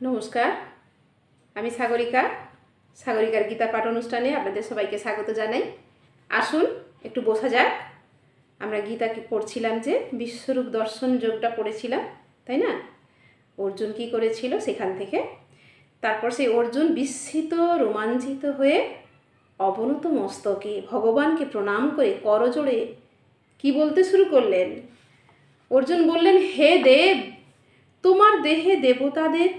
নমস্কার, আমি সাগরিকা। সাগরিকার গীতা পাঠ অনুষ্ঠানে আপনাদের সবাইকে স্বাগত জানাই। আসুন একটু বসা যাক। আমরা গীতাকে পড়ছিলাম, যে বিশ্বরূপ দর্শন যোগটা পড়েছিলাম, তাই না? অর্জুন কি করেছিল সেখান থেকে। তারপর সেই অর্জুন বিস্মিত রোমাঞ্চিত হয়ে অবনত মস্তকে ভগবানকে প্রণাম করে করজোড়ে কি বলতে শুরু করলেন। অর্জুন বললেন, হে দেব, তোমার দেহে দেবতাদের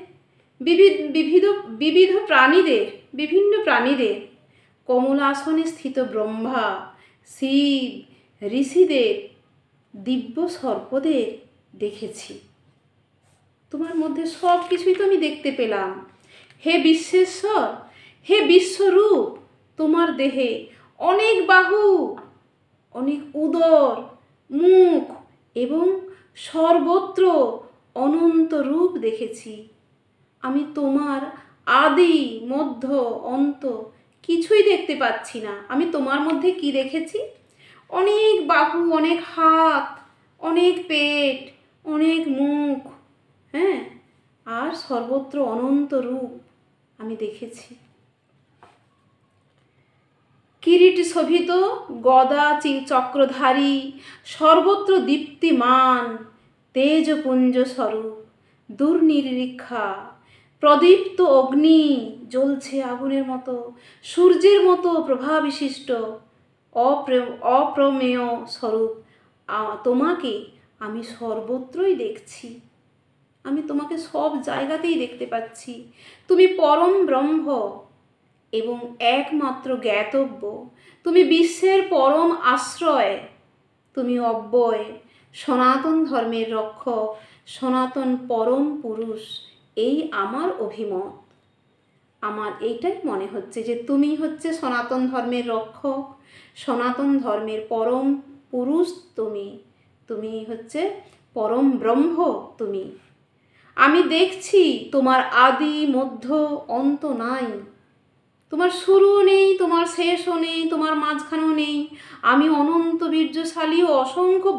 বিবিধ প্রাণীদের, বিভিন্ন প্রাণীদের, কমলাসনে স্থিত ব্রহ্মা, শিব, ঋষিদের, দিব্য সর্পদের দেখেছি। তোমার মধ্যে সব কিছুই তো আমি দেখতে পেলাম। হে বিশ্বেশ্বর, হে বিশ্বরূপ, তোমার দেহে অনেক বাহু, অনেক উদর, মুখ এবং সর্বত্র অনন্ত রূপ দেখেছি। আমি তোমার আদি মধ্য অন্ত কিছুই দেখতে পাচ্ছি না। আমি তোমার মধ্যে কি দেখেছি? অনেক বাহু, অনেক হাত, অনেক পেট, অনেক মুখ, হ্যাঁ, আর সর্বত্র অনন্ত রূপ আমি দেখেছি। কিরীট শোভিত গদা চক্রধারী, সর্বত্র দীপ্তিমান তেজপুঞ্জ স্বরূপ, দুর্নিরীক্ষা প্রদীপ্ত অগ্নি জ্বলছে আগুনের মতো, সূর্যের মতো প্রভাবিশিষ্ট অপ্রমেয় স্বরূপ। তোমাকে আমি সর্বত্রই দেখছি। আমি তোমাকে সব জায়গাতেই দেখতে পাচ্ছি। তুমি পরম ব্রহ্ম এবং একমাত্র জ্ঞাতব্য। তুমি বিশ্বের পরম আশ্রয়। তুমি অব্যয়, সনাতন ধর্মের রক্ষক, সনাতন পরম পুরুষ। এই আমার অভিমত। আমার এইটাই মনে হচ্ছে যে তুমি হচ্ছে সনাতন ধর্মের রক্ষক, সনাতন ধর্মের পরম পুরুষ। তুমি হচ্ছে পরম ব্রহ্ম। তুমি, আমি দেখছি তোমার আদি মধ্য অন্ত নাই। তোমার শুরুও নেই, তোমার শেষও নেই, তোমার মাঝখানেও নেই। আমি অনন্ত বীর্যশালী ও অসংখ্য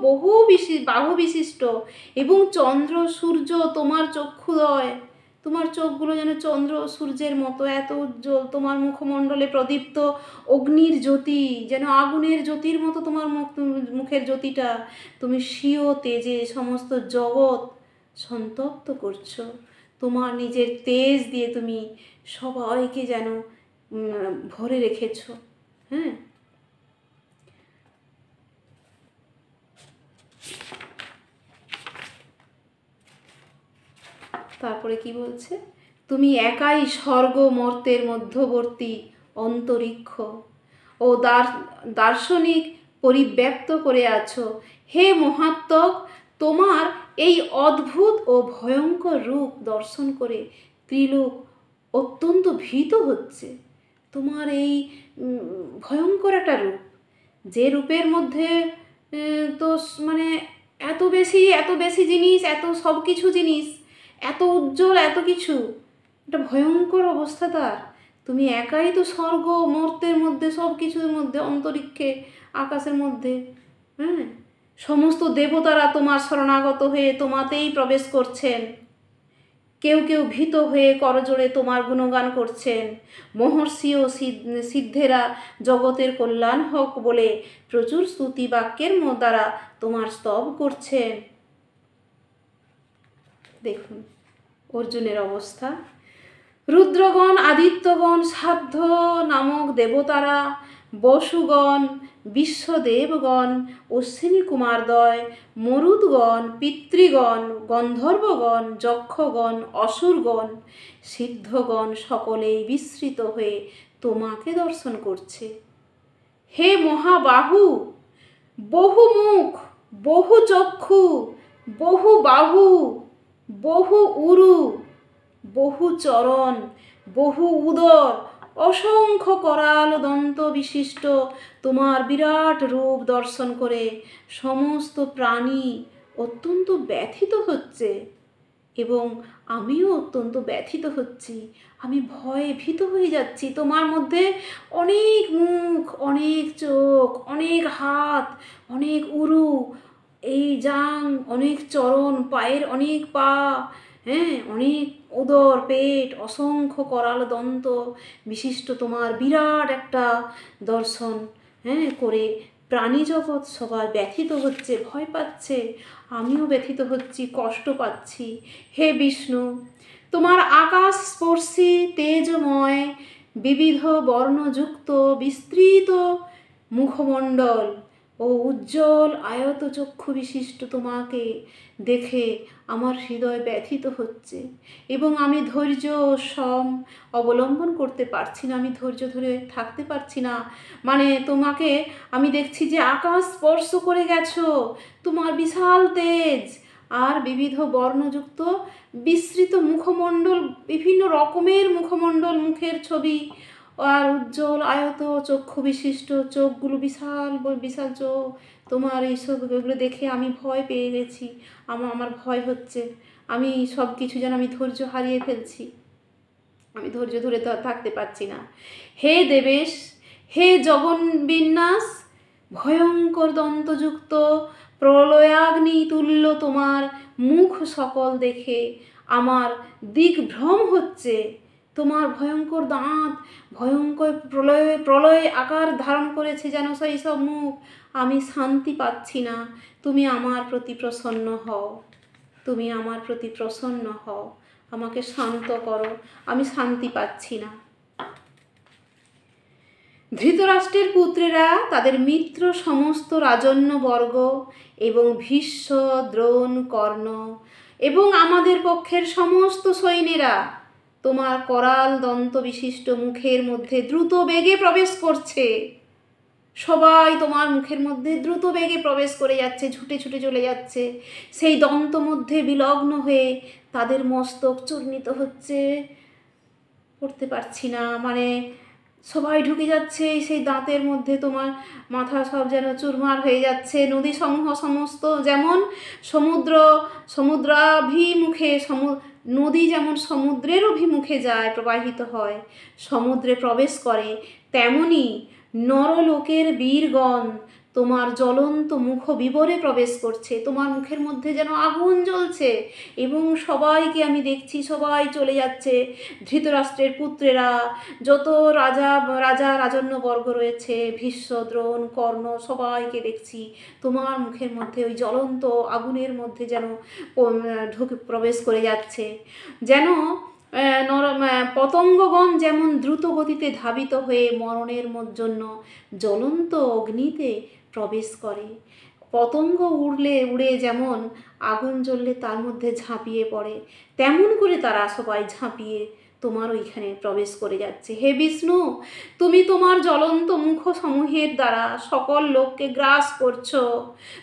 বাহু বিশিষ্ট এবং চন্দ্র সূর্য তোমার চক্ষুদয়। তোমার চোখগুলো যেন চন্দ্র সূর্যের মতো এত উজ্জ্বল। তোমার মুখমণ্ডলে প্রদীপ্ত অগ্নির জ্যোতি, যেন আগুনের জ্যোতির মতো তোমার মুখের জ্যোতিটা। তুমি স্বীয় তেজে সমস্ত জগৎ সন্তপ্ত করছো। তোমার নিজের তেজ দিয়ে তুমি সবাইকে যেন ভরে রেখেছ। হ্যাঁ, তারপরে কি বলছে? তুমি একাই স্বর্গ মর্তের মধ্যবর্তী অন্তরিক্ষ ও দার্শনিক পরিব্যাপ্ত করে আছো। হে মহাত্মক, তোমার এই অদ্ভুত ও ভয়ঙ্কর রূপ দর্শন করে ত্রিলোক অত্যন্ত ভীত হচ্ছে। তোমার এই ভয়ঙ্কর একটা রূপ, যে রূপের মধ্যে তো মানে এত বেশি জিনিস, এত সব কিছু জিনিস, এত উজ্জ্বল, এত কিছু, একটা ভয়ঙ্কর অবস্থা তার। তুমি একাই তো স্বর্গ মর্তের মধ্যে, সব কিছুর মধ্যে, অন্তরিক্ষে, আকাশের মধ্যে। হ্যাঁ, সমস্ত দেবতারা তোমার শরণাগত হয়ে তোমাতেই প্রবেশ করছেন। কেউ কেউ ভীত হয়ে করজোড়ে তোমার গুণগান করছেন। মহর্ষি ও সিদ্ধেরা জগতের কল্যাণ হোক বলে প্রচুর স্তুতি বাক্যের দ্বারা তোমার স্তব করছেন। দেখুন অর্জুনের অবস্থা। রুদ্রগণ, আদিত্যগণ, সাধ্য নামক দেবতারা, বসুগণ, বিশ্বদেবগণ, অশ্বিনী কুমারদ্বয়, মরুদগণ, পিতৃগণ, গন্ধর্বগণ, যক্ষগণ, অসুরগণ, সিদ্ধগণ সকলেই বিস্মৃত হয়ে তোমাকে দর্শন করছে। হে মহাবাহু, বহু মুখ, বহু চক্ষু, বহু বাহু, বহু উরু, বহু চরণ, বহু উদর, অসংখ্য করাল দন্ত বিশিষ্ট তোমার বিরাট রূপ দর্শন করে সমস্ত প্রাণী অত্যন্ত ব্যথিত হচ্ছে এবং আমিও অত্যন্ত ব্যথিত হচ্ছি। আমি ভয়ে ভীত হয়ে যাচ্ছি। তোমার মধ্যে অনেক মুখ, অনেক চোখ, অনেক হাত, অনেক উরু, এই জাং, অনেক চরণ, পায়ের অনেক পা, হ্যাঁ, অনেক উদর পেট, অসংখ্য করাল দন্ত বিশিষ্ট তোমার বিরাট একটা দর্শন হ্যাঁ করে প্রাণী জগৎ সবাই ব্যথিত হচ্ছে, ভয় পাচ্ছে, আমিও ব্যথিত হচ্ছি, কষ্ট পাচ্ছি। হে বিষ্ণু, তোমার আকাশ স্পর্শী তেজময় বিবিধ বর্ণযুক্ত বিস্তৃত মুখমণ্ডল ও উজ্জ্বল আয়ত চক্ষু বিশিষ্ট তোমাকে দেখে আমার হৃদয় ব্যথিত হচ্ছে এবং আমি ধৈর্য সম অবলম্বন করতে পারছি না, আমি ধৈর্য ধরে থাকতে পারছি না। মানে তোমাকে আমি দেখছি যে আকাশ স্পর্শ করে গেছো, তোমার বিশাল তেজ আর বিবিধ বর্ণযুক্ত বিস্তৃত মুখমণ্ডল, বিভিন্ন রকমের মুখমণ্ডল, মুখের ছবি আর উজ্জ্বল আয়ত চক্ষু বিশিষ্ট চোখগুলো, বিশাল বিশাল চোখ তোমার, এইসব এগুলো দেখে আমি ভয় পেয়ে গেছি, আমার ভয় হচ্ছে, আমি সব কিছু যেন আমি ধৈর্য হারিয়ে ফেলছি, আমি ধৈর্য ধরে থাকতে পারছি না। হে দেবেশ, হে জগন্বিন্যাস, ভয়ঙ্কর দন্তযুক্ত প্রলয়াগ্নি তুল্য তোমার মুখ সকল দেখে আমার দিগ্ভ্রম হচ্ছে। তোমার ভয়ঙ্কর দাঁত, ভয়ঙ্কর প্রলয় আকার ধারণ করেছে যেন সেই সব মুখ, আমি শান্তি পাচ্ছি না। তুমি আমার প্রতি প্রসন্ন হও, তুমি আমার প্রতি প্রসন্ন হও, আমাকে শান্ত করো, আমি শান্তি পাচ্ছি না। ধৃতরাষ্ট্রের পুত্রেরা তাদের মিত্র সমস্ত রাজন্যবর্গ এবং ভীষ্ম, দ্রোণ, কর্ণ এবং আমাদের পক্ষের সমস্ত সৈন্যেরা তোমার করাল দন্ত বিশিষ্ট মুখের মধ্যে দ্রুত বেগে প্রবেশ করছে। সবাই তোমার মুখের মধ্যে দ্রুত বেগে প্রবেশ করে যাচ্ছে, ছুটে ছুটে চলে যাচ্ছে, সেই দন্ত মধ্যে বিলগ্ন হয়ে তাদের মস্তক চূর্ণিত হচ্ছে, পড়তে পারছি না, মানে সবাই ঢুকে যাচ্ছে সেই দাঁতের মধ্যে, তোমার মাথা সব যেন চুরমার হয়ে যাচ্ছে। নদী সমূহ সমস্ত যেমন সমুদ্রাভিমুখে নদী যেমন সমুদ্রের অভিমুখে যায়, প্রবাহিত হয়, সমুদ্রে প্রবেশ করে, তেমনি নরলোকের বীরগণ তোমার জ্বলন্ত মুখ বিবরে প্রবেশ করছে। তোমার মুখের মধ্যে যেন আগুন জ্বলছে এবং সবাইকে আমি দেখছি, সবাই চলে যাচ্ছে। ধৃতরাষ্ট্রের পুত্রেরা, যত রাজন্যবর্গ রয়েছে, ভীষ্ম, দ্রোণ, কর্ণ, সবাইকে দেখছি তোমার মুখের মধ্যে ওই জ্বলন্ত আগুনের মধ্যে যেন প্রবেশ করে যাচ্ছে। যেন পতঙ্গগণ যেমন দ্রুত গতিতে ধাবিত হয়ে মরণের জন্য জ্বলন্ত অগ্নিতে প্রবেশ করে, পতঙ্গ উড়ে যেমন আগুন জ্বললে তার মধ্যে ঝাঁপিয়ে পড়ে, তেমন করে তারা সবাই ঝাঁপিয়ে তোমার ওইখানে প্রবেশ করে যাচ্ছে। হে বিষ্ণু, তুমি তোমার জ্বলন্ত মুখ সমূহের দ্বারা সকল লোককে গ্রাস করছো,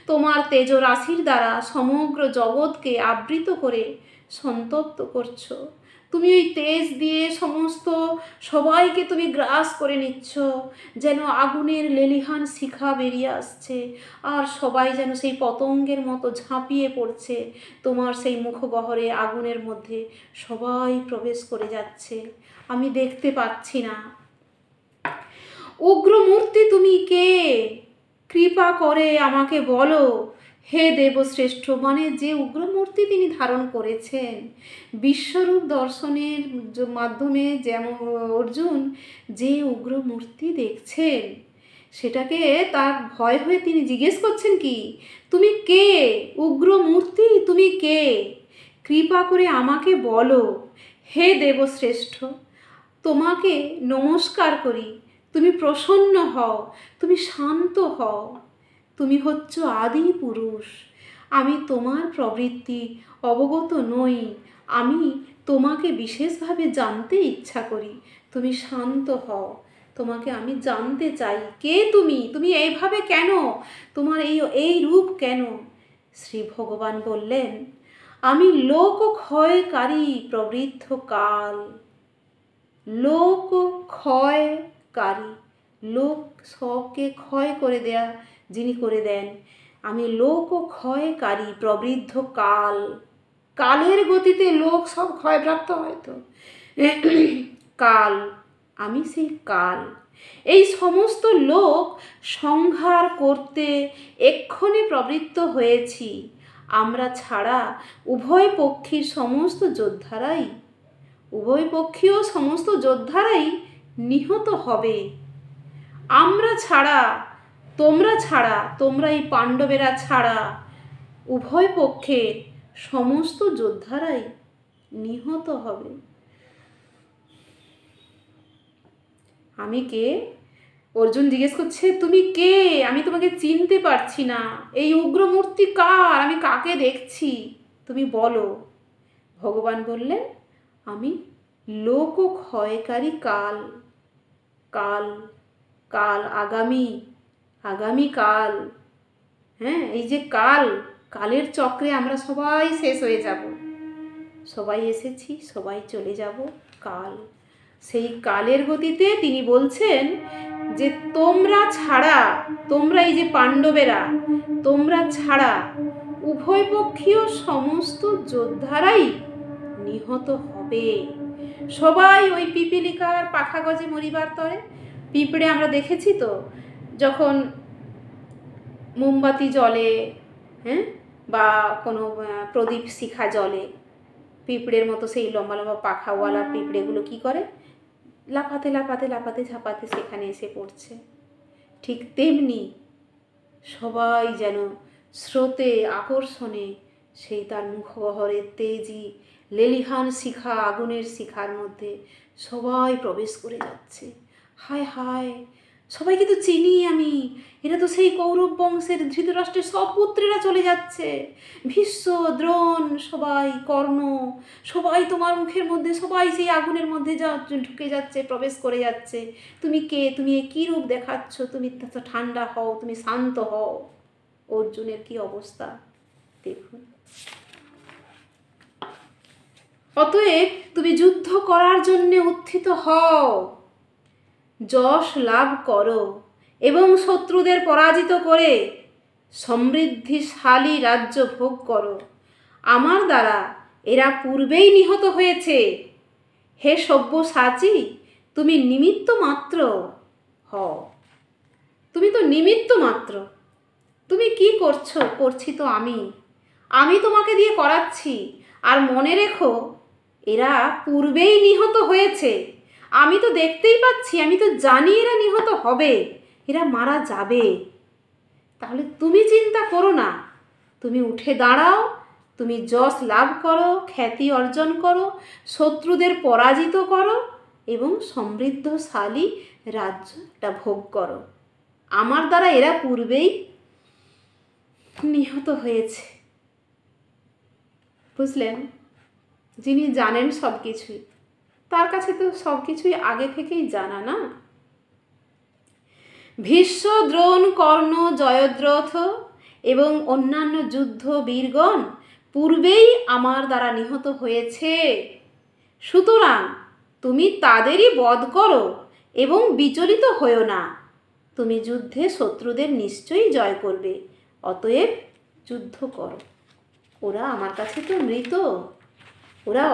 তোমার তেজরাশির দ্বারা সমগ্র জগৎকে আবৃত করে সন্তপ্ত করছো। তুমি ওই তেজ দিয়ে সমস্ত সবাইকে তুমি গ্রাস করে নিচ্ছ, যেন আগুনের লেলিহান শিখা বেরিয়ে আসছে, আর সবাই যেন সেই পতঙ্গের মতো ঝাঁপিয়ে পড়ছে তোমার সেই মুখগহ্বরে, আগুনের মধ্যে সবাই প্রবেশ করে যাচ্ছে, আমি দেখতে পাচ্ছি না। উগ্রমূর্তি তুমি কে? কৃপা করে আমাকে বলো। হে দেবশ্রেষ্ঠ, মানে যে উগ্রমূর্তি তিনি ধারণ করেছেন, বিশ্বরূপ দর্শনের মাধ্যমে যেমন অর্জুন যে উগ্রমূর্তি দেখছেন, সেটাকে তার ভয় হয়ে তিনি জিজ্ঞেস করছেন কি, তুমি কে উগ্রমূর্তি, তুমি কে? কৃপা করে আমাকে বলো। হে দেবশ্রেষ্ঠ, তোমাকে নমস্কার করি, তুমি প্রসন্ন হও, তুমি শান্ত হও, তুমি হচ্ছ আদি পুরুষ, আমি তোমার প্রবৃত্তি অবগত নই, আমি তোমাকে বিশেষভাবে জানতে ইচ্ছা করি, তুমি শান্ত হও, তোমাকে আমি জানতে চাই, কে তুমি, তুমি এইভাবে কেন, তোমার এই রূপ কেন? শ্রী ভগবান বললেন, আমি লোক ক্ষয়কারী প্রবৃদ্ধ কাল, লোক ক্ষয়কারী, লোক সবকে ক্ষয় করে দেয়া যিনি করে দেন, আমি লোক ক্ষয়কারী প্রবৃদ্ধ কাল, কালের গতিতে লোক সব ক্ষয়প্রাপ্ত হয় তো, কাল, আমি সেই কাল, এই সমস্ত লোক সংহার করতে এক্ষণে প্রবৃত্ত হয়েছি, আমরা ছাড়া উভয় পক্ষীর সমস্ত যোদ্ধারাই নিহত হবে। আমরা ছাড়া, তোমরা এই পাণ্ডবেরা ছাড়া উভয় পক্ষের সমস্ত যোদ্ধারাই নিহত হবে। আমি কে? অর্জুন জিজ্ঞেস করছে, তুমি কে? আমি তোমাকে চিনতে পারছি না। এই উগ্রমূর্তি কার? আমি কাকে দেখছি? তুমি বলো। ভগবান বললেন, আমি লোক ক্ষয়কারী কাল। আগামী কাল। হ্যাঁ, এই যে কালের চক্রে আমরা সবাই শেষ হয়ে যাব। সবাই এসেছি, সবাই চলে যাব। কাল, সেই কালের গতিতে তিনি বলছেন যে তোমরা এই যে পাণ্ডবেরা, তোমরা ছাড়া উভয় পক্ষীয় সমস্ত যোদ্ধারাই নিহত হবে। সবাই ওই পিপীলিকার পাখা গজে মরিবার তরে। পিঁপড়ে আমরা দেখেছি তো, যখন মোমবাতি জ্বলে, হ্যাঁ, বা কোনো প্রদীপ শিখা জ্বলে, পিঁপড়ের মতো সেই লম্বা লম্বা পাখাওয়ালা পিঁপড়েগুলো কি করে? লাফাতে ঝাঁপাতে সেখানে এসে পড়ছে। ঠিক তেমনি সবাই যেন স্রোতে, আকর্ষণে সেই তার মুখগহ্বরের তেজি লেলিহান শিখা, আগুনের শিখার মধ্যে সবাই প্রবেশ করে যাচ্ছে। হায় হায়, সবাইকে তো চিনি আমি। এরা তো সেই কৌরব বংশের ধৃতরাষ্ট্রের সব পুত্রেরা চলে যাচ্ছে। ভীষ্ম, দ্রোণ, সবাই, কর্ণ, সবাই তোমার মুখের মধ্যে, সবাই সেই আগুনের মধ্যে ঢুকে যাচ্ছে, প্রবেশ করে যাচ্ছে। তুমি কে? তুমি কী রূপ দেখাচ্ছ? তুমি তো ঠান্ডা হও, তুমি শান্ত হও। অর্জুনের কি অবস্থা দেখুন। অতএব তুমি যুদ্ধ করার জন্য উত্থিত হও, যশ লাভ করো এবং শত্রুদের পরাজিত করে সমৃদ্ধিশালী রাজ্য ভোগ করো। আমার দ্বারা এরা পূর্বেই নিহত হয়েছে। হে সব্যসাচী, তুমি নিমিত্ত মাত্র হও। তুমি তো নিমিত্ত মাত্র। তুমি কি করছি তো আমি তোমাকে দিয়ে করাচ্ছি। আর মনে রেখো, এরা পূর্বেই নিহত হয়েছে। আমি তো দেখতেই পাচ্ছি, আমি তো জানি এরা নিহত হবে, এরা মারা যাবে। তাহলে তুমি চিন্তা করো না, তুমি উঠে দাঁড়াও, তুমি যশ লাভ করো, খ্যাতি অর্জন করো, শত্রুদের পরাজিত করো এবং সমৃদ্ধশালী রাজ্যটা ভোগ করো। আমার দ্বারা এরা পূর্বেই নিহত হয়েছে। বুঝলেন? যিনি জানেন সব কিছুই, তার কাছে তো সব কিছুই আগে থেকেই জানা না। ভীষ্ম, দ্রোণ, কর্ণ, জয়দ্রথ এবং অন্যান্য যুদ্ধ বীরগণ পূর্বেই আমার দ্বারা নিহত হয়েছে। সুতরাং তুমি তাদেরই বধ করো এবং বিচলিত হও না। তুমি যুদ্ধে শত্রুদের নিশ্চয়ই জয় করবে। অতএব যুদ্ধ করো। ওরা আমার কাছে তো মৃত। ওরা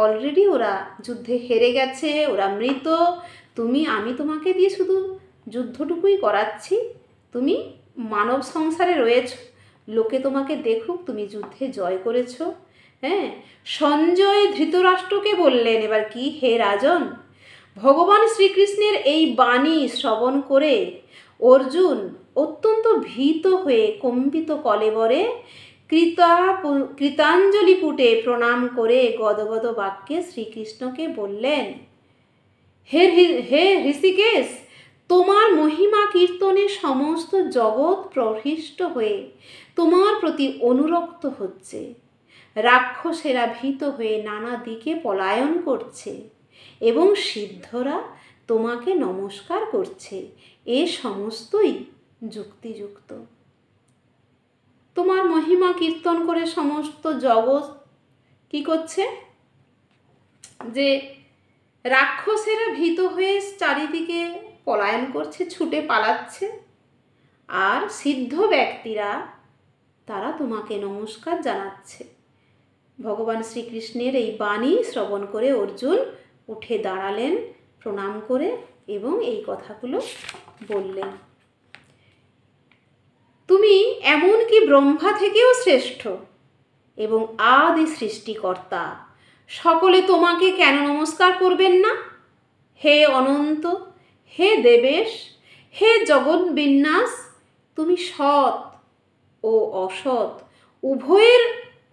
অলরেডি ওরা যুদ্ধে হেরে গেছে, ওরা মৃত। আমি তোমাকে দিয়ে শুধু যুদ্ধটুকুই করাচ্ছি। তুমি মানব সংসারে রয়েছ, লোকে তোমাকে দেখুক তুমি যুদ্ধে জয় করেছ। হ্যাঁ, সঞ্জয় ধৃতরাষ্ট্রকে বললেন, এবার কি? হে রাজন, ভগবান শ্রীকৃষ্ণের এই বাণী শ্রবণ করে অর্জুন অত্যন্ত ভীত হয়ে কম্পিত কলেবরে কৃতাঞ্জলি পুটে প্রণাম করে গদগদ বাক্যে শ্রীকৃষ্ণকে বললেন, হে ঋষিকেশ, তোমার মহিমা কীর্তনে সমস্ত জগৎ প্রহৃষ্ট হয়ে তোমার প্রতি অনুরক্ত হচ্ছে। রাক্ষসেরা ভীত হয়ে নানা দিকে পলায়ন করছে এবং সিদ্ধরা তোমাকে নমস্কার করছে। এ সমস্তই যুক্তিযুক্ত। তোমার মহিমা কীর্তন করে সমস্ত জগৎ কি করছে? যে রাক্ষসেরা ভীত হয়ে চারিদিকে পলায়ন করছে, ছুটে পালাচ্ছে, আর সিদ্ধ ব্যক্তিরা তারা তোমাকে নমস্কার জানাচ্ছে। ভগবান শ্রীকৃষ্ণের এই বাণী শ্রবণ করে অর্জুন উঠে দাঁড়ালেন প্রণাম করে এবং এই কথাগুলো বললেন। তুমি তুমি এমনকি ব্রহ্মা থেকেও শ্রেষ্ঠ এবং আদি সৃষ্টিকর্তা। সকলে তোমাকে কেন নমস্কার করবেন না? হে অনন্ত, হে দেবেশ, হে জগৎ বিন্যাস, তুমি সৎ ও অসৎ উভয়ের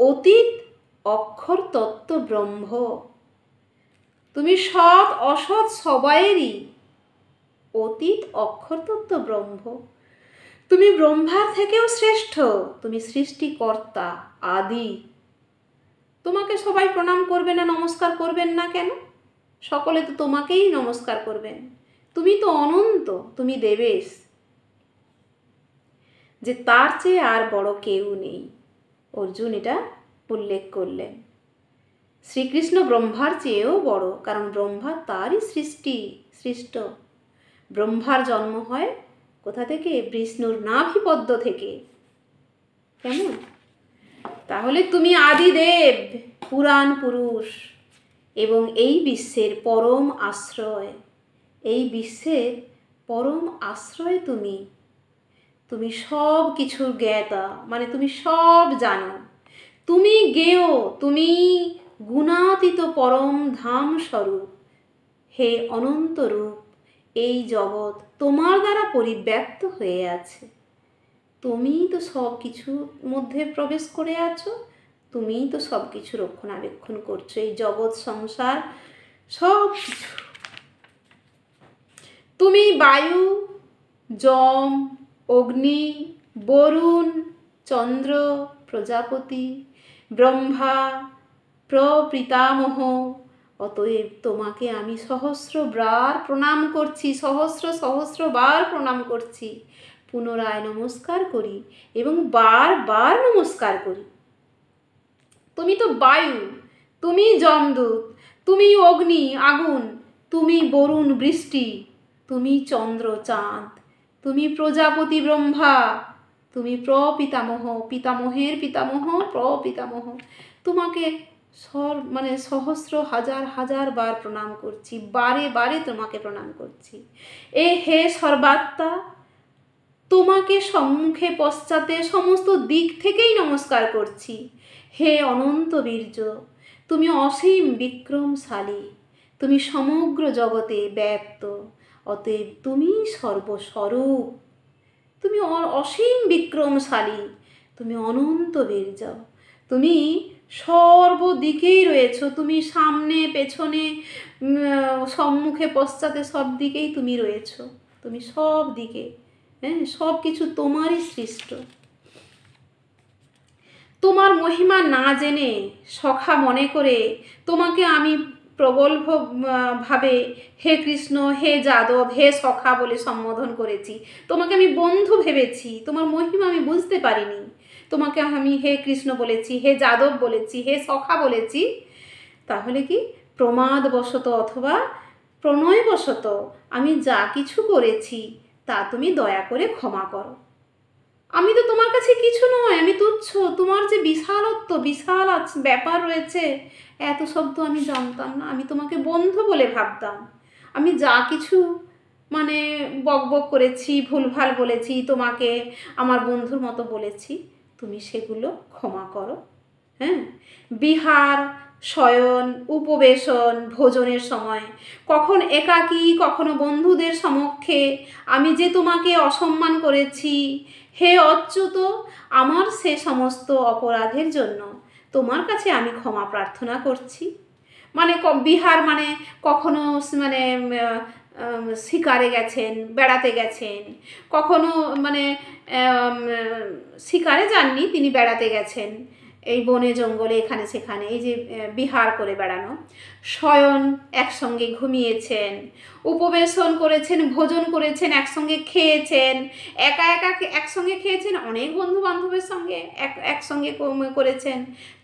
অতীত অক্ষর তত্ত্ব ব্রহ্ম। তুমি সৎ অসৎ সবাইয়েরই অতীত অক্ষর তত্ত্ব ব্রহ্ম। তুমি ব্রহ্মার থেকেও শ্রেষ্ঠ, তুমি সৃষ্টিকর্তা আদি। তোমাকে সবাই প্রণাম করবে না, নমস্কার করবেন না কেন? সকলে তো তোমাকেই নমস্কার করবেন। তুমি তো অনন্ত, তুমি দেবেশ, যে তার চেয়ে আর বড় কেউ নেই। অর্জুন এটা উল্লেখ করলেন। শ্রীকৃষ্ণ ব্রহ্মার চেয়েও বড়, কারণ ব্রহ্মা তারই সৃষ্ট। ব্রহ্মার জন্ম হয় কোথা থেকে? বিষ্ণুর নাভিপদ্ম থেকে। কেমন? তাহলে তুমি আদিদেব, পুরাণ পুরুষ এবং এই বিশ্বের পরম আশ্রয়। এই বিশ্বের পরম আশ্রয় তুমি। তুমি সব কিছুর জ্ঞাতা, মানে তুমি সব জানো। তুমি জ্ঞেয়, তুমি গুণাতীত পরম ধাম স্বরূপ। হে অনন্ত রূপ, এই জগৎ তোমার দ্বারা পরিব্যাপ্ত হয়ে আছে। তুমিই তো সব কিছুর মধ্যে প্রবেশ করে আছো, তুমিই তো সব কিছু রক্ষণাবেক্ষণ করছো, এই জগৎ সংসার সব কিছু। তুমি বায়ু, যম, অগ্নি, বরুণ, চন্দ্র, প্রজাপতি, ব্রহ্মা, প্রপিতামহ। অতএব তোমাকে আমি সহস্রবার প্রণাম করছি, সহস্রবার প্রণাম করছি। পুনরায় নমস্কার করি এবং বারবার নমস্কার করি। তুমি তো বায়ু, তুমি যমদূত, তুমি অগ্নি আগুন, তুমি বরুণ বৃষ্টি, তুমি চন্দ্র চাঁদ, তুমি প্রজাপতি ব্রহ্মা, তুমি প্রপিতামহ, পিতামহের পিতামহ, প্রপিতামহ। তোমাকে সহস্র হাজার বার প্রণাম করছি, বারে বারে তোমাকে প্রণাম করছি। হে সর্বাত্মা, তোমাকে সম্মুখে পশ্চাতে সমস্ত দিক থেকেই নমস্কার করছি। হে অনন্ত বীর্য, তুমি অসীম বিক্রমশালী, তুমি সমগ্র জগতে ব্যাপ্ত। অতএব তুমি সর্বস্বরূপ, তুমি অসীম বিক্রমশালী, তুমি অনন্ত বীর্য, তুমি সর্বদিকেই রয়েছো। তুমি সামনে পেছনে সম্মুখে পশ্চাতে সব দিকেই তুমি রয়েছো। তুমি সব দিকে, হ্যাঁ, সব কিছু তোমারই সৃষ্ট। তোমার মহিমা না জেনে সখা মনে করে তোমাকে আমি প্রগল্ভ ভাবে হে কৃষ্ণ, হে যাদব, হে সখা বলে সম্বোধন করেছি। তোমাকে আমি বন্ধু ভেবেছি, তোমার মহিমা আমি বুঝতে পারিনি। তোমাকে আমি হে কৃষ্ণ বলেছি, হে যাদব বলেছি, হে সখা বলেছি। তাহলে কি প্রমাদবশত অথবা প্রণয়বশত আমি যা কিছু করেছি তা তুমি দয়া করে ক্ষমা করো। আমি তো তোমার কাছে কিছু নয়, আমি তুচ্ছ। তোমার যে বিশালত্ব, বিশাল ব্যাপার রয়েছে, এত শব্দ আমি জানতাম না। আমি তোমাকে বন্ধু বলে ভাবতাম। আমি যা কিছু বকবক করেছি, ভুলভাল বলেছি, তোমাকে আমার বন্ধুর মতো বলেছি, তুমি সেগুলো ক্ষমা করো। হ্যাঁ, বিহার, শয়ন, উপবেশন, ভোজনের সময়, কখন একাকী, কখনো বন্ধুদের সমক্ষে আমি যে তোমাকে অসম্মান করেছি, হে অচ্যুত, আমার সে সমস্ত অপরাধের জন্য তোমার কাছে আমি ক্ষমা প্রার্থনা করছি। বিহার কখনো শিকারে গেছেন, বেড়াতে গেছেন, কখনো শিকারে যাননি, তিনি বেড়াতে গেছেন এই বনে জঙ্গলে এখানে সেখানে, এই যে বিহার করে বেড়ানো। শয়ন, একসঙ্গে ঘুমিয়েছেন, উপবেশন করেছেন, ভোজন করেছেন, একসঙ্গে খেয়েছেন, একা একসঙ্গে খেয়েছেন, অনেক বন্ধু বান্ধবের সঙ্গে একসঙ্গে করেছেন।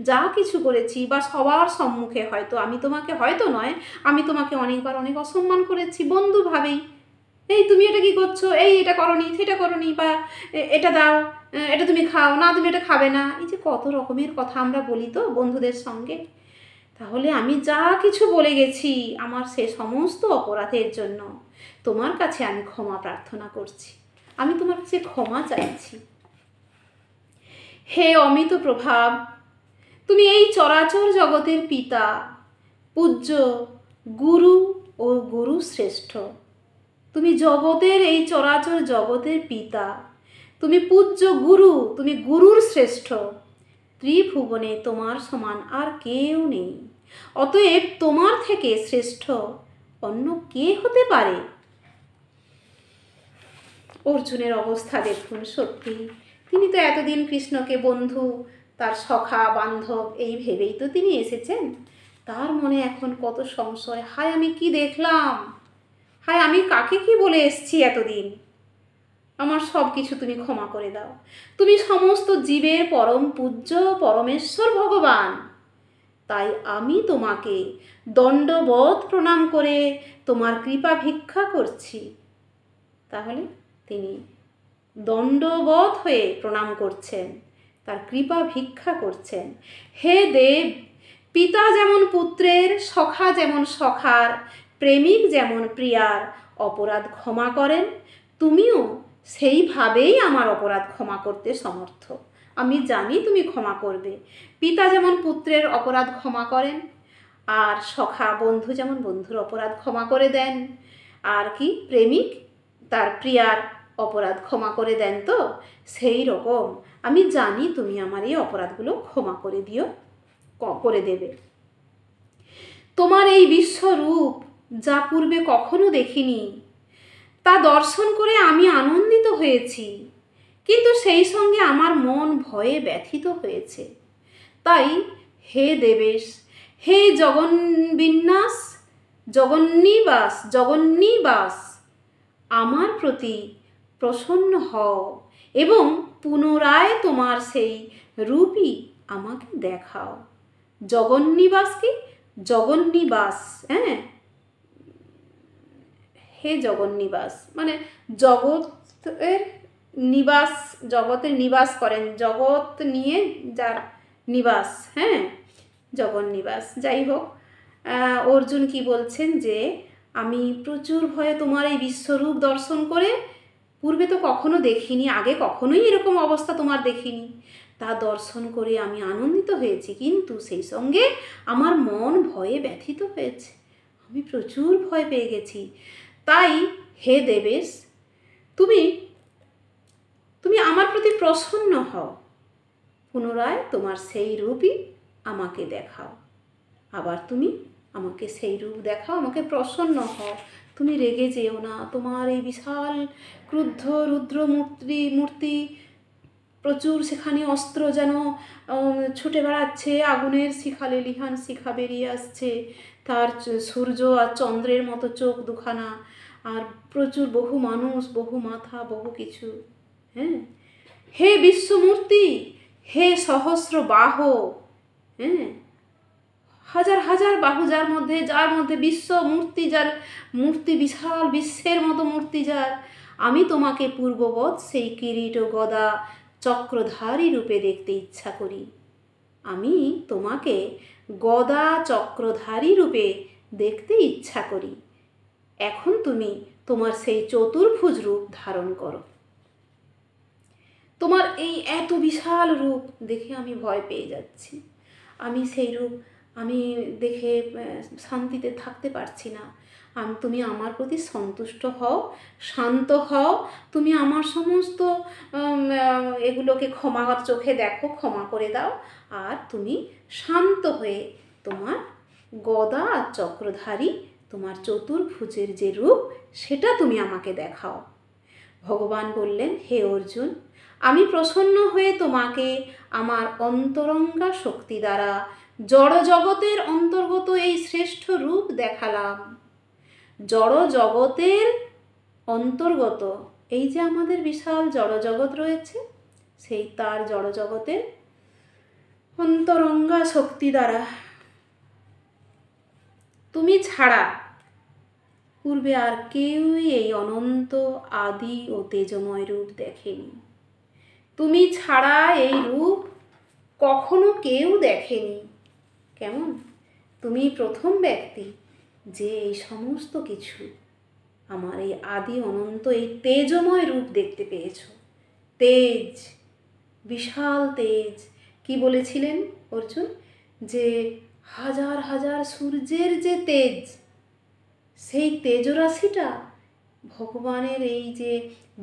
যা কিছু করেছি বা সবার সম্মুখে, হয়তো আমি তোমাকে, হয়তো নয়, আমি তোমাকে অনেকবার অনেক অসম্মান করেছি বন্ধু ভাবেই। এই তুমি এটা কি করছো, এই এটা করনি, সেটা করনি, বা এটা দাও, এটা তুমি খাও না, তুমি এটা খাবে না। এই যে কত রকমের কথা আমরা বলি তো বন্ধুদের সঙ্গে। তাহলে আমি যা কিছু বলে গেছি আমার সে সমস্ত অপরাধের জন্য তোমার কাছে আমি ক্ষমা প্রার্থনা করছি। আমি তোমার কাছে ক্ষমা চাইছি। হে অমিত প্রভাব, তুমি এই চরাচর জগতের পিতা, পূজ্য গুরু ও গুরু শ্রেষ্ঠ। তুমি জগতের এই চরাচর জগতের পিতা, তুমি পূজ্য গুরু, তুমি গুরুর শ্রেষ্ঠ। ত্রিভুবনে তোমার সমান আর কেউ নেই, অতএব তোমার থেকে শ্রেষ্ঠ অন্য কে হতে পারে? অর্জুনের অবস্থা দেখুন, সত্যি তিনি তো এতদিন কৃষ্ণকে বন্ধু, তার সখা বান্ধব এই ভেবেই তো তিনি এসেছেন। তার মনে এখন কত সংশয়, হায় আমি কি দেখলাম, হায় আমি কাকে কি বলে এসছি এতদিন, আমার সব কিছু তুমি ক্ষমা করে দাও। তুমি সমস্ত জীবের পরম পূজ্য পরমেশ্বর ভগবান, তাই আমি তোমাকে দণ্ডবৎ প্রণাম করে তোমার কৃপা ভিক্ষা করছি। তাহলে তিনি দণ্ডবৎ হয়ে প্রণাম করছেন, তার কৃপা ভিক্ষা করছেন। হে দেব, পিতা যেমন পুত্রের, সখা যেমন সখার, প্রেমিক যেমন প্রিয়ার অপরাধ ক্ষমা করেন, তুমিও সেইভাবেই আমার অপরাধ ক্ষমা করতে সমর্থ। আমি জানি তুমি ক্ষমা করবে। পিতা যেমন পুত্রের অপরাধ ক্ষমা করেন, আর সখা বন্ধু যেমন বন্ধুর অপরাধ ক্ষমা করে দেন, আর কি প্রেমিক তার প্রিয়ার অপরাধ ক্ষমা করে দেন, তো সেই রকম আমি জানি তুমি আমার এই অপরাধগুলো ক্ষমা করে দিও, করে দেবে। তোমার এই বিশ্বরূপ যা পূর্বে কখনো দেখিনি, তা দর্শন করে আমি আনন্দিত হয়েছি, কিন্তু সেই সঙ্গে আমার মন ভয়ে ব্যথিত হয়েছে। তাই হে দেবেশ, হে জগন্নিবাস, আমার প্রতি প্রসন্ন হও এবং পুনরায় তোমার সেই রূপই আমাকে দেখাও। জগন্নিবাস কি? জগন্নিবাস, হ্যাঁ, হে জগন্নিবাস মানে জগতের নিবাস, জগতের নিবাস করেন, জগৎ নিয়ে যার নিবাস, হ্যাঁ, জগন্নিবাস। যাই হোক, অর্জুন কি বলছেন যে আমি প্রচুর ভয়ে তোমার এই বিশ্বরূপ দর্শন করে, পূর্বে তো কখনো দেখিনি, আগে কখনোই এরকম অবস্থা তোমার দেখিনি, তা দর্শন করে আমি আনন্দিত হয়েছি, কিন্তু সেই সঙ্গে আমার মন ভয়ে ব্যথিত হয়েছে, আমি প্রচুর ভয় পেয়ে গেছি। তাই হে দেবেশ, তুমি আমার প্রতি প্রসন্ন হও, পুনরায় তোমার সেই রূপই আমাকে দেখাও। আবার তুমি আমাকে সেই রূপ দেখাও, আমাকে প্রসন্ন হও, তুমি রেগে যেও না। তোমার এই বিশাল ক্রুদ্ধ রুদ্র মূর্তি, প্রচুর সেখানে অস্ত্র যেন ছুটে বেড়াচ্ছে, আগুনের শিখা লেলিহান শিখা বেরিয়ে আসছে, তার সূর্য আর চন্দ্রের মতো চোখ দুখানা, আর প্রচুর বহু মানুষ, বহু মাথা, বহু কিছু, হ্যাঁ। হে বিশ্বমূর্তি, হে সহস্র বাহ, হ্যাঁ, হাজার হাজার বাহু যার মধ্যে বিশ্ব মূর্তি, যার মূর্তি বিশাল বিশ্বের মতো মূর্তি যার, আমি তোমাকে পূর্ববৎ সেই কিরীট ও গদা চক্রধারী রূপে দেখতে ইচ্ছা করি। আমি তোমাকে গদা চক্রধারী রূপে দেখতে ইচ্ছা করি। এখন তুমি তোমার সেই চতুর্ভুজ রূপ ধারণ করো। তোমার এই এত বিশাল রূপ দেখে আমি ভয় পেয়ে যাচ্ছি, আমি সেই রূপ আমি দেখে শান্তিতে থাকতে পারছি না। তুমি আমার প্রতি সন্তুষ্ট হও, শান্ত হও, তুমি আমার সমস্ত এগুলোকে ক্ষমার চোখে দেখো, ক্ষমা করে দাও, আর তুমি শান্ত হয়ে তোমার গদা আর চক্রধারী তোমার চতুর্ভুজের যে রূপ সেটা তুমি আমাকে দেখাও। ভগবান বললেন, হে অর্জুন, আমি প্রসন্ন হয়ে তোমাকে আমার অন্তরঙ্গা শক্তি দ্বারা জড় জগতের অন্তর্গত এই শ্রেষ্ঠ রূপ দেখালাম। জড় জগতের অন্তর্গত এই যে আমাদের বিশাল জড় জগৎ রয়েছে, সেই তার জড় জগতের অন্তরঙ্গা শক্তি দ্বারা তুমি ছাড়া পূর্বে আর কেউই এই অনন্ত আদি ও তেজময় রূপ দেখেনি। তুমি ছাড়া এই রূপ কখনো কেউ দেখেনি। কেমন? তুমি প্রথম ব্যক্তি যে এই সমস্ত কিছু আমার এই আদি অনন্ত এই তেজময় রূপ দেখতে পেয়েছ। তেজ, বিশাল তেজ। কি বলেছিলেন অর্জুন? যে হাজার হাজার সূর্যের যে তেজ, সেই তেজরাশিটা ভগবানের এই যে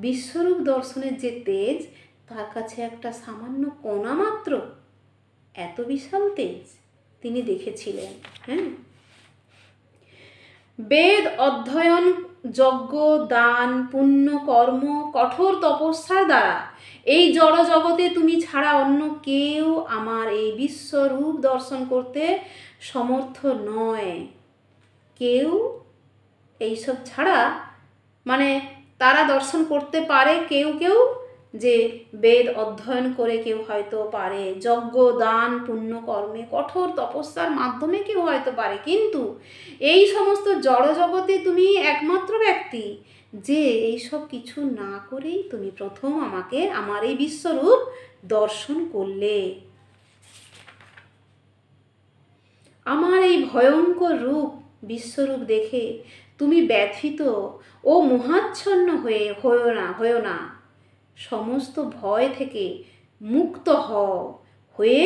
বিশ্বরূপ দর্শনের যে তেজ, তার কাছে একটা সামান্য কণা মাত্র। এত বিশাল তেজ তিনি দেখেছিলেন। হ্যাঁ, বেদ অধ্যয়ন, যজ্ঞ, দান, পুণ্য কর্ম, কঠোর তপস্যার দ্বারা এই জড় জগতে তুমি ছাড়া অন্য কেউ আমার এই বিশ্বরূপ দর্শন করতে সমর্থ নয়। কেউ এইসব ছাড়া, মানে তারা দর্শন করতে পারে কেউ কেউ, যে বেদ অধ্যয়ন করে কেউ হয়তো পারে, যজ্ঞ, দান, পুণ্য কর্মে, কঠোর তপস্যার মাধ্যমে কেউ হয়তো পারে, কিন্তু এই সমস্ত জড়জগতে তুমি একমাত্র ব্যক্তি যে এইসব কিছু না করেই তুমি প্রথম আমাকে আমার এই বিশ্বরূপ দর্শন করলে। আমার এই ভয়ঙ্কর রূপ বিশ্বরূপ দেখে তুমি ব্যথিত ও মোহাচ্ছন্ন হয়েও না। সমস্ত ভয় থেকে মুক্ত হয়ে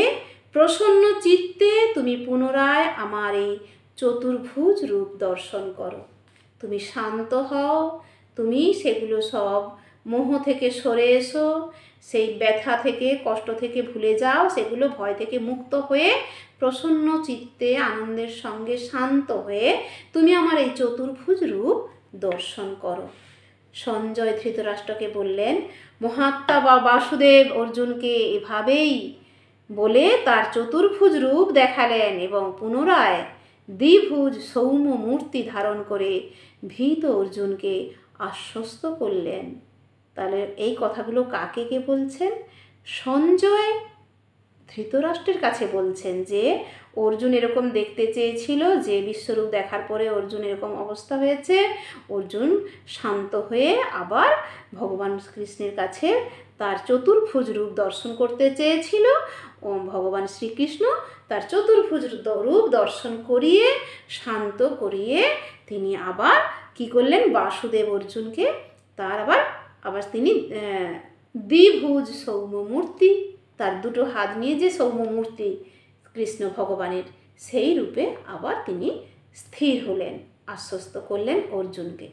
প্রসন্ন চিত্তে তুমি পুনরায় আমার এই চতুর্ভুজ রূপ দর্শন করো। তুমি শান্ত হও, তুমি সেগুলো সব মোহ থেকে সরে এসো, সেই ব্যথা থেকে, কষ্ট থেকে ভুলে যাও, সেগুলো ভয় থেকে মুক্ত হয়ে প্রসন্ন চিত্তে আনন্দের সঙ্গে শান্ত হয়ে তুমি আমার এই চতুর্ভুজ রূপ দর্শন করো। সঞ্জয় ধৃতরাষ্ট্রকে বললেন, মহাত্মা বা বাসুদেব অর্জুনকে এভাবেই বলে তার চতুর্ভুজ রূপ দেখালেন এবং পুনরায় দ্বিভুজ সৌম্য মূর্তি ধারণ করে ভীত অর্জুনকে আশ্বস্ত করলেন। তাহলে এই কথাগুলো কাকে কে বলছেন? সঞ্জয় ধৃতরাষ্ট্রের কাছে বলছেন যে অর্জুন এরকম দেখতে চেয়েছিল, যে বিশ্বরূপ দেখার পরে অর্জুন এরকম অবস্থা হয়েছে। অর্জুন শান্ত হয়ে আবার ভগবান কৃষ্ণের কাছে তার চতুর্ভুজ রূপ দর্শন করতে চেয়েছিল। ও ভগবান শ্রীকৃষ্ণ তার চতুর্ভুজ রূপ দর্শন করিয়ে, শান্ত করিয়ে তিনি আবার কি করলেন? বাসুদেব অর্জুনকে তার আবার তিনি দ্বিভুজ সৌম্য মূর্তি, তার দুটো হাত নিয়ে যে সৌম্য মূর্তি কৃষ্ণ ভগবানের, সেই রূপে আবার তিনি স্থির হলেন, আশ্বস্ত করলেন অর্জুনকে।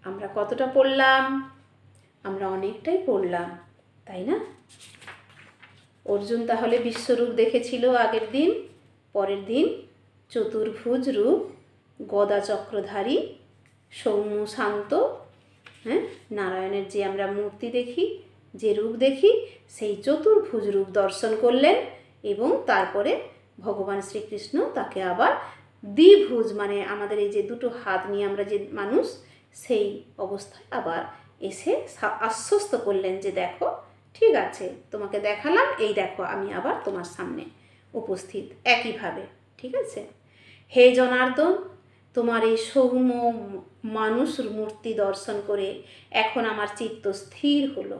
আমরা কতটা পড়লাম? আমরা অনেকটাই পড়লাম, তাই না? অর্জুন তাহলে বিশ্বরূপ দেখেছিল আগের দিন, পরের দিন চতুর্ভুজ রূপ, গদা চক্রধারী, সৌম্য শান্ত, হ্যাঁ, নারায়ণের যে আমরা মূর্তি দেখি, যে রূপ দেখি, সেই চতুর্ভুজ রূপ দর্শন করলেন এবং তারপরে ভগবান শ্রীকৃষ্ণ তাকে আবার দ্বিভুজ, মানে আমাদের এই যে দুটো হাত নিয়ে আমরা যে মানুষ, সেই অবস্থায় আবার এসে আশ্বস্ত করলেন যে দেখো, ঠিক আছে, তোমাকে দেখালাম, এই দেখো আমি আবার তোমার সামনে উপস্থিত একইভাবে, ঠিক আছে? হে জনার্দন, তোমার এই সৌম্য মানুষ মূর্তি দর্শন করে এখন আমার চিত্ত স্থির হলো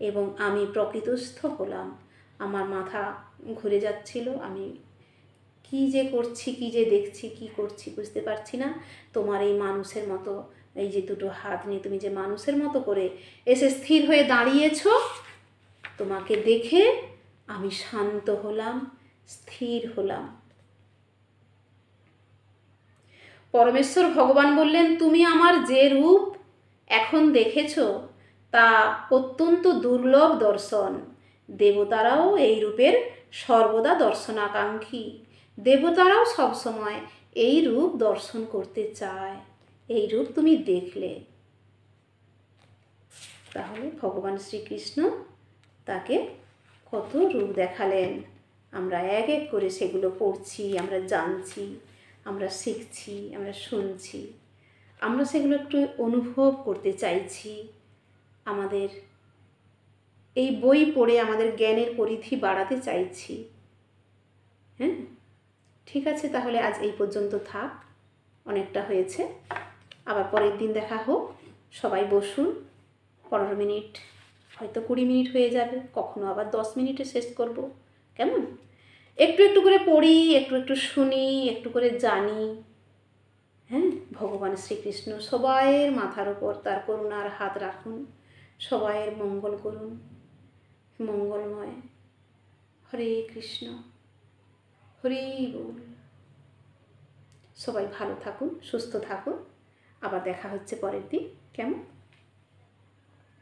এবং আমি প্রকৃতস্থ হলাম। আমার মাথা ঘুরে যাচ্ছিল, আমি কি যে করছি, কি যে দেখছি, কি করছি বুঝতে পারছি না। তোমার এই মানুষের মতো, এই যে দুটো হাত নিয়ে তুমি যে মানুষের মতো করে এসে স্থির হয়ে দাঁড়িয়েছ, তোমাকে দেখে আমি শান্ত হলাম, স্থির হলাম। পরমেশ্বর ভগবান বললেন, তুমি আমার যে রূপ এখন দেখেছ তা অত্যন্ত দুর্লভ দর্শন। দেবতারাও এই রূপের সর্বদা দর্শনাকাঙ্ক্ষী। দেবতারাও সবসময় এই রূপ দর্শন করতে চায়। এই রূপ তুমি দেখলে। তাহলে ভগবান শ্রীকৃষ্ণ তাকে কত রূপ দেখালেন, আমরা এক এক করে সেগুলো পড়ছি, আমরা জানছি, আমরা শিখছি, আমরা শুনছি, আমরা সেগুলো একটু অনুভব করতে চাইছি। আমাদের এই বই পড়ে আমাদের জ্ঞানের পরিধি বাড়াতে চাইছি। হ্যাঁ, ঠিক আছে, তাহলে আজ এই পর্যন্ত থাক, অনেকটা হয়েছে। আবার পরের দিন দেখা হোক। সবাই বসুন, 15 মিনিট, হয়তো 20 মিনিট হয়ে যাবে, কখনো আবার 10 মিনিটে শেষ করব। কেমন? একটু একটু করে পড়ি, একটু একটু শুনি, একটু করে জানি। হ্যাঁ। হ্যাঁ, ভগবান শ্রীকৃষ্ণ সবাইয়ের মাথার উপর তার করুণার হাত রাখুন, সবাইয়ের মঙ্গল করুন, মঙ্গলময়। হরে কৃষ্ণ, হরি বল। সবাই ভালো থাকুন, সুস্থ থাকুন, আবার দেখা হচ্ছে পরের দিন। কেমন?